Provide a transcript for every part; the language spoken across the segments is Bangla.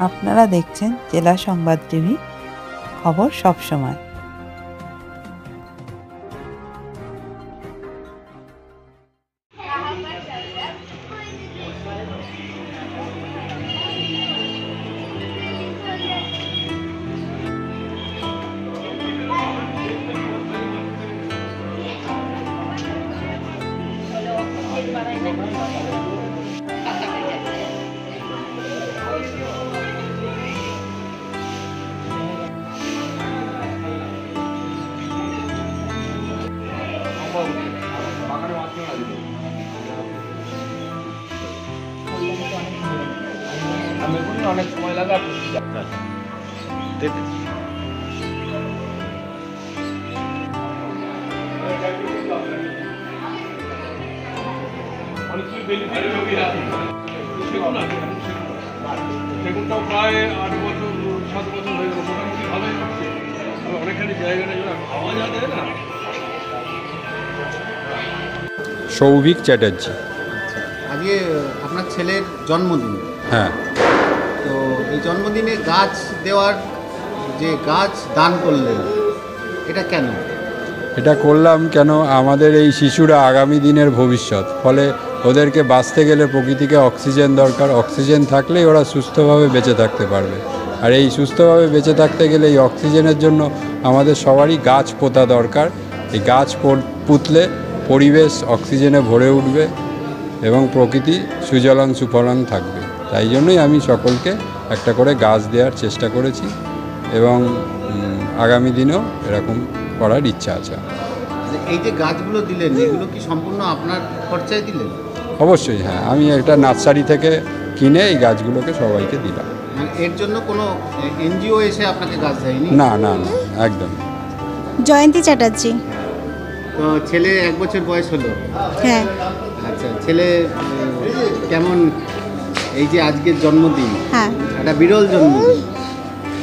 আপনারা দেখছেন জেলা সংবাদ টিভি, খবর সব সময়। অনেক সময় লাগে সেগুনটাও প্রায় 8 বছর 7 বছর হয়ে গেল, মোটামুটি ভালোই করছে। অনেকখানি জায়গাটা আওয়াজ আছে না। সৌভিক চ্যাটার্জি। আজকে আপনার ছেলের জন্মদিন। হ্যাঁ, তো এই জন্মদিনে গাছ দেওয়ার যে গাছ দান করলেন, এটা কেন? এটা করলাম কেন, আমাদের এই শিশুরা আগামী দিনের ভবিষ্যৎ। ফলে ওদেরকে বাঁচতে গেলে প্রকৃতিকে অক্সিজেন দরকার। অক্সিজেন থাকলেই ওরা সুস্থভাবে বেঁচে থাকতে পারবে। আর এই সুস্থভাবে বেঁচে থাকতে গেলে এই অক্সিজেনের জন্য আমাদের সবারই গাছ পোঁতা দরকার। এই গাছ পুঁতলে পরিবেশ অক্সিজেনে ভরে উঠবে এবং প্রকৃতি সুজলাং সুফলাং থাকবে। তাই জন্যই আমি সকলকে একটা করে গাছ দেওয়ার চেষ্টা করেছি এবং আগামী দিনেও এরকম করার ইচ্ছা আছে। এই যে গাছগুলো দিলেন, এগুলো কি সম্পূর্ণ আপনার খরচায় দিলেন? অবশ্যই, হ্যাঁ, আমি একটা নার্সারি থেকে কিনে এই গাছগুলোকে সবাইকে দিলাম। মানে এর জন্য কোনো এনজিও এসে আপনাকে গাছ দেয়নি? না না না, একদম। জয়ন্তী চ্যাটার্জি। তো ছেলে 1 বছর বয়স হলো? হ্যাঁ। আচ্ছা, ছেলে কেমন? এই যে আজকের জন্মদিন, হ্যাঁ, একটা বিরল জন্মদিন।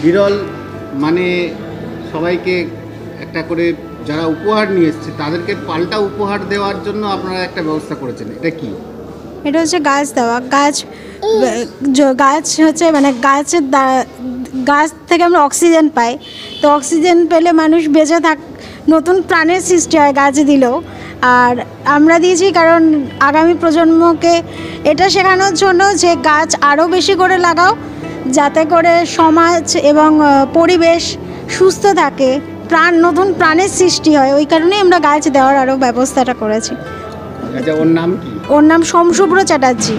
বিরল মানে সবাইকে একটা করে যারা উপহার নিয়ে এসছে তাদেরকে পাল্টা উপহার দেওয়ার জন্য আপনারা একটা ব্যবস্থা করেছেন, এটা কি? এটা হচ্ছে গাছ দেওয়া। গাছ হচ্ছে মানে গাছ থেকে আমরা অক্সিজেন পাই। তো অক্সিজেন পেলে মানুষ বেঁচে নতুন প্রাণের সৃষ্টি হয় গাছ দিলেও। আর আমরা দিয়েছি কারণ আগামী প্রজন্মকে এটা শেখানোর জন্য যে গাছ আরও বেশি করে লাগাও, যাতে করে সমাজ এবং পরিবেশ সুস্থ থাকে, নতুন প্রাণের সৃষ্টি হয়। ওই কারণেই আমরা গাছ দেওয়ার আরও ব্যবস্থাটা করেছি। আচ্ছা, ওর নাম কি? ওর নাম সোমশুভ্র চ্যাটার্জি।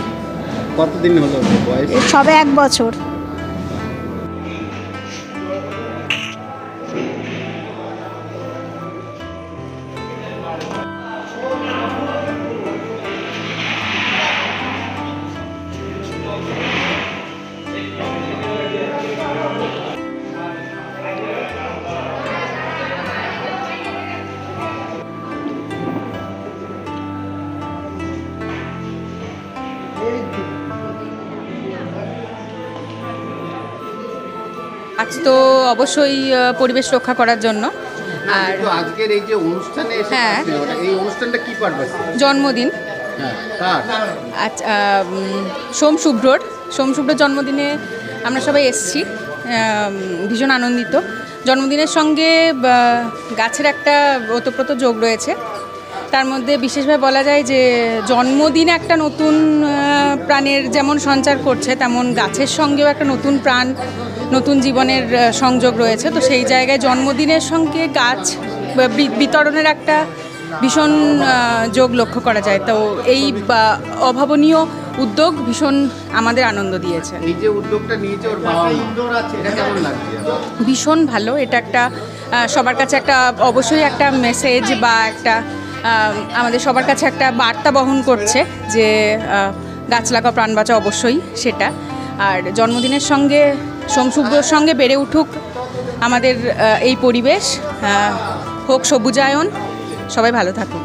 কতদিন হলো বয়স? সবে 1 বছর। আজ তো অবশ্যই পরিবেশ রক্ষা করার জন্য। আর আজকের এই যে অনুষ্ঠানে হ্যাঁ, এই অনুষ্ঠানটা কি পারপাস? জন্মদিন। হ্যাঁ, কার? আচ্ছা, সোমশুভ্রর জন্মদিনে আমরা সবাই এসেছি, ভীষণ আনন্দিত। জন্মদিনের সঙ্গে গাছের একটা ওতপ্রোত যোগ রয়েছে। তার মধ্যে বিশেষভাবে বলা যায় যে জন্মদিনে একটা নতুন প্রাণের যেমন সঞ্চার করছে, তেমন গাছের সঙ্গেও একটা নতুন প্রাণ, নতুন জীবনের সংযোগ রয়েছে। তো সেই জায়গায় জন্মদিনের সঙ্গে গাছ বিতরণের একটা ভীষণ যোগ লক্ষ্য করা যায়। তো এই অভাবনীয় উদ্যোগ ভীষণ আমাদের আনন্দ দিয়েছে। এই যে উদ্যোগটা নিয়েছে ওর বাবা ইনডোর আছে, এটা কেমন লাগছে? ভীষণ ভালো। এটা একটা সবার কাছে একটা অবশ্যই একটা মেসেজ বা একটা আমাদের সবার কাছে একটা বার্তা বহন করছে যে গাছ লাগাও প্রাণ বাঁচাও, অবশ্যই সেটা। আর জন্মদিনের সঙ্গে সোমশুভ্রর সঙ্গে বেড়ে উঠুক আমাদের এই পরিবেশ, হোক সবুজায়ন, সবাই ভালো থাকুক।